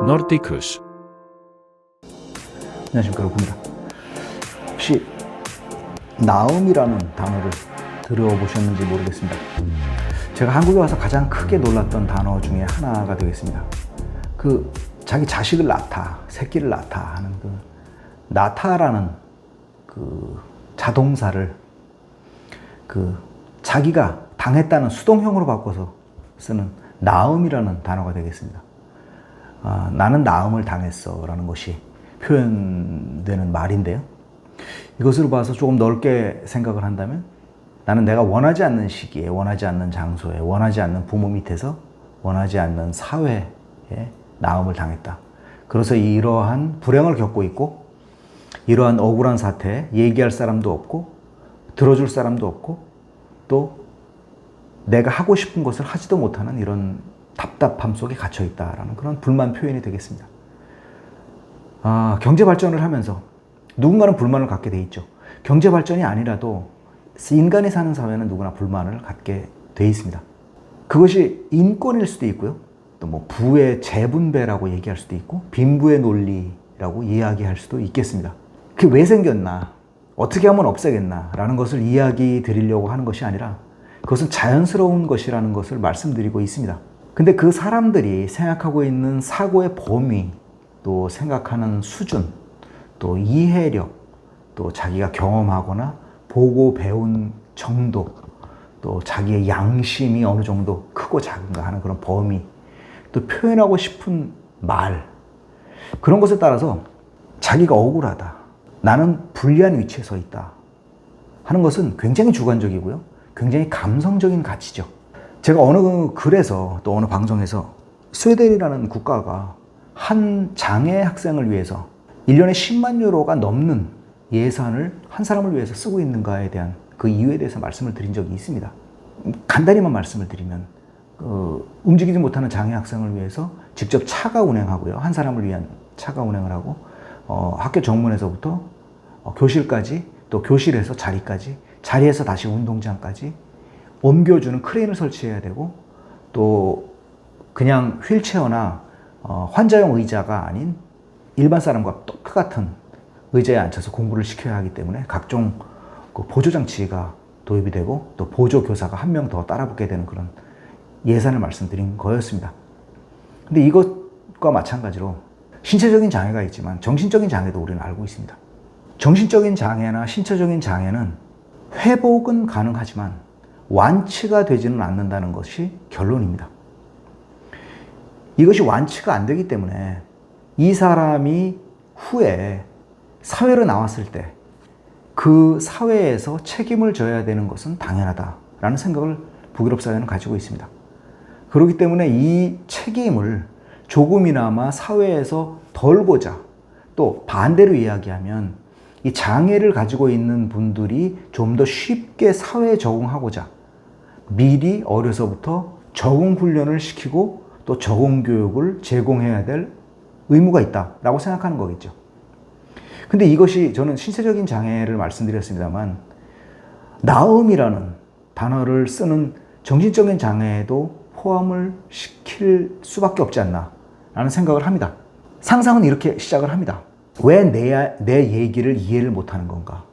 Nordicus. 안녕하십니까, 로쿠입니다. 혹시 나음이라는 단어를 들어보셨는지 모르겠습니다. 제가 한국에 와서 가장 크게 놀랐던 단어 중에 하나가 되겠습니다. 자기 자식을 낳다, 새끼를 낳다 하는 낳다라는 자동사를 자기가 당했다는 수동형으로 바꿔서 쓰는 나음이라는 단어가 되겠습니다. 나는 나음을 당했어 라는 것이 표현되는 말인데요. 이것으로 봐서 조금 넓게 생각을 한다면 나는 내가 원하지 않는 시기에, 원하지 않는 장소에, 원하지 않는 부모 밑에서, 원하지 않는 사회에 나음을 당했다. 그래서 이러한 불행을 겪고 있고, 이러한 억울한 사태에 얘기할 사람도 없고, 들어줄 사람도 없고, 또 내가 하고 싶은 것을 하지도 못하는 이런 답답함 속에 갇혀 있다라는 그런 불만 표현이 되겠습니다. 경제 발전을 하면서 누군가는 불만을 갖게 돼 있죠. 경제 발전이 아니라도 인간이 사는 사회는 누구나 불만을 갖게 돼 있습니다. 그것이 인권일 수도 있고요. 또 부의 재분배라고 얘기할 수도 있고, 빈부의 논리라고 이야기할 수도 있겠습니다. 그게 왜 생겼나? 어떻게 하면 없애겠나? 라는 것을 이야기 드리려고 하는 것이 아니라 그것은 자연스러운 것이라는 것을 말씀드리고 있습니다. 근데 그 사람들이 생각하고 있는 사고의 범위, 또 생각하는 수준, 또 이해력, 또 자기가 경험하거나 보고 배운 정도, 또 자기의 양심이 어느 정도 크고 작은가 하는 그런 범위, 또 표현하고 싶은 말, 그런 것에 따라서 자기가 억울하다, 나는 불리한 위치에 서 있다 하는 것은 굉장히 주관적이고요. 굉장히 감성적인 가치죠. 제가 어느 글에서 또 어느 방송에서 스웨덴이라는 국가가 한 장애 학생을 위해서 1년에 10만 유로가 넘는 예산을 한 사람을 위해서 쓰고 있는가에 대한 그 이유에 대해서 말씀을 드린 적이 있습니다. 간단히만 말씀을 드리면 움직이지 못하는 장애 학생을 위해서 직접 차가 운행하고요. 한 사람을 위한 차가 운행을 하고 학교 정문에서부터 교실까지, 또 교실에서 자리까지, 자리에서 다시 운동장까지 옮겨주는 크레인을 설치해야 되고, 또 그냥 휠체어나 환자용 의자가 아닌 일반 사람과 똑같은 의자에 앉혀서 공부를 시켜야 하기 때문에 각종 보조장치가 도입이 되고, 또 보조교사가 한 명 더 따라붙게 되는 그런 예산을 말씀드린 거였습니다. 근데 이것과 마찬가지로 신체적인 장애가 있지만 정신적인 장애도 우리는 알고 있습니다. 정신적인 장애나 신체적인 장애는 회복은 가능하지만 완치가 되지는 않는다는 것이 결론입니다. 이것이 완치가 안 되기 때문에 이 사람이 후에 사회로 나왔을 때 그 사회에서 책임을 져야 되는 것은 당연하다라는 생각을 북유럽 사회는 가지고 있습니다. 그렇기 때문에 이 책임을 조금이나마 사회에서 덜고자, 또 반대로 이야기하면 이 장애를 가지고 있는 분들이 좀 더 쉽게 사회에 적응하고자 미리 어려서부터 적응 훈련을 시키고 또 적응 교육을 제공해야 될 의무가 있다라고 생각하는 거겠죠. 근데 이것이, 저는 신체적인 장애를 말씀드렸습니다만 나음이라는 단어를 쓰는 정신적인 장애에도 포함을 시킬 수밖에 없지 않나 라는 생각을 합니다. 상상은 이렇게 시작을 합니다. 왜 내 얘기를 이해를 못하는 건가?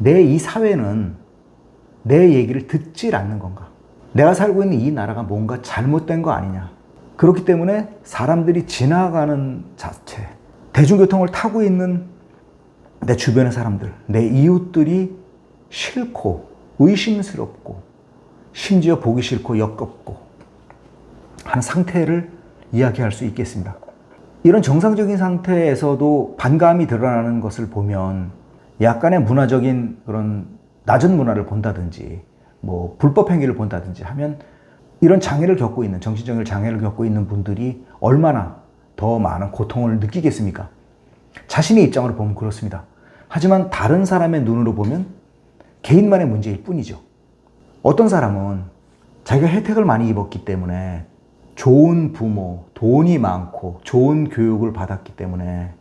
이 사회는 내 얘기를 듣질 않는 건가? 내가 살고 있는 이 나라가 뭔가 잘못된 거 아니냐? 그렇기 때문에 사람들이 지나가는 자체, 대중교통을 타고 있는 내 주변의 사람들, 내 이웃들이 싫고 의심스럽고 심지어 보기 싫고 역겹고 하는 상태를 이야기할 수 있겠습니다. 이런 정상적인 상태에서도 반감이 드러나는 것을 보면 약간의 문화적인 그런 낮은 문화를 본다든지 불법 행위를 본다든지 하면 이런 장애를 겪고 있는, 정신적인 장애를 겪고 있는 분들이 얼마나 더 많은 고통을 느끼겠습니까? 자신의 입장으로 보면 그렇습니다. 하지만 다른 사람의 눈으로 보면 개인만의 문제일 뿐이죠. 어떤 사람은 자기가 혜택을 많이 입었기 때문에, 좋은 부모, 돈이 많고 좋은 교육을 받았기 때문에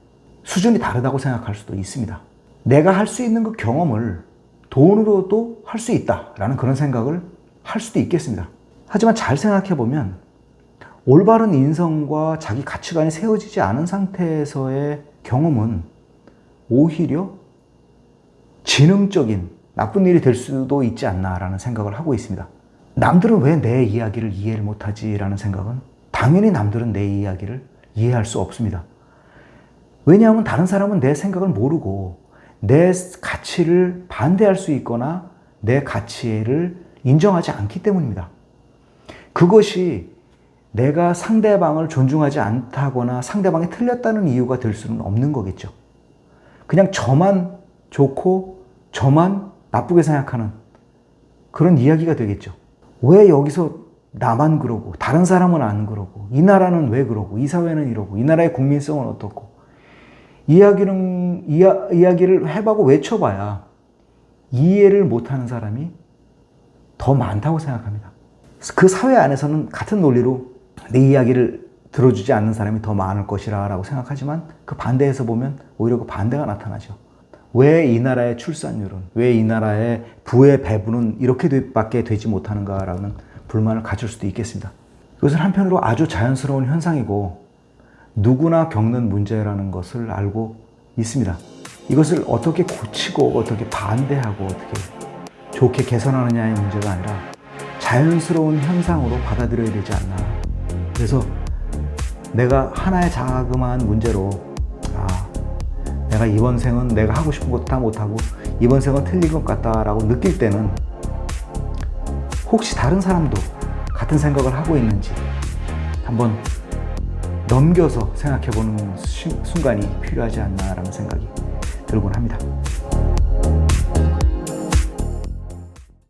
수준이 다르다고 생각할 수도 있습니다. 내가 할 수 있는 그 경험을 돈으로도 할 수 있다라는 그런 생각을 할 수도 있겠습니다. 하지만 잘 생각해 보면 올바른 인성과 자기 가치관이 세워지지 않은 상태에서의 경험은 오히려 지능적인 나쁜 일이 될 수도 있지 않나라는 생각을 하고 있습니다. 남들은 왜 내 이야기를 이해를 못하지라는 생각은 당연히 남들은 내 이야기를 이해할 수 없습니다. 왜냐하면 다른 사람은 내 생각을 모르고 내 가치를 반대할 수 있거나 내 가치를 인정하지 않기 때문입니다. 그것이 내가 상대방을 존중하지 않다거나 상대방이 틀렸다는 이유가 될 수는 없는 거겠죠. 그냥 저만 좋고 저만 나쁘게 생각하는 그런 이야기가 되겠죠. 왜 여기서 나만 그러고 다른 사람은 안 그러고 이 나라는 왜 그러고 이 사회는 이러고 이 나라의 국민성은 어떻고 이야기를 해보고 외쳐봐야 이해를 못하는 사람이 더 많다고 생각합니다. 그 사회 안에서는 같은 논리로 내 이야기를 들어주지 않는 사람이 더 많을 것이라고 생각하지만 그 반대에서 보면 오히려 그 반대가 나타나죠. 왜 이 나라의 출산율은, 왜 이 나라의 부의 배분은 이렇게밖에 되지 못하는가라는 불만을 가질 수도 있겠습니다. 이것은 한편으로 아주 자연스러운 현상이고 누구나 겪는 문제라는 것을 알고 있습니다. 이것을 어떻게 고치고 어떻게 반대하고 어떻게 좋게 개선하느냐의 문제가 아니라 자연스러운 현상으로 받아들여야 되지 않나. 그래서 내가 하나의 자그마한 문제로 내가 이번 생은 내가 하고 싶은 것도 다 못하고 이번 생은 틀린 것 같다라고 느낄 때는 혹시 다른 사람도 같은 생각을 하고 있는지 한번 넘겨서 생각해보는 순간이 필요하지 않나라는 생각이 들곤 합니다.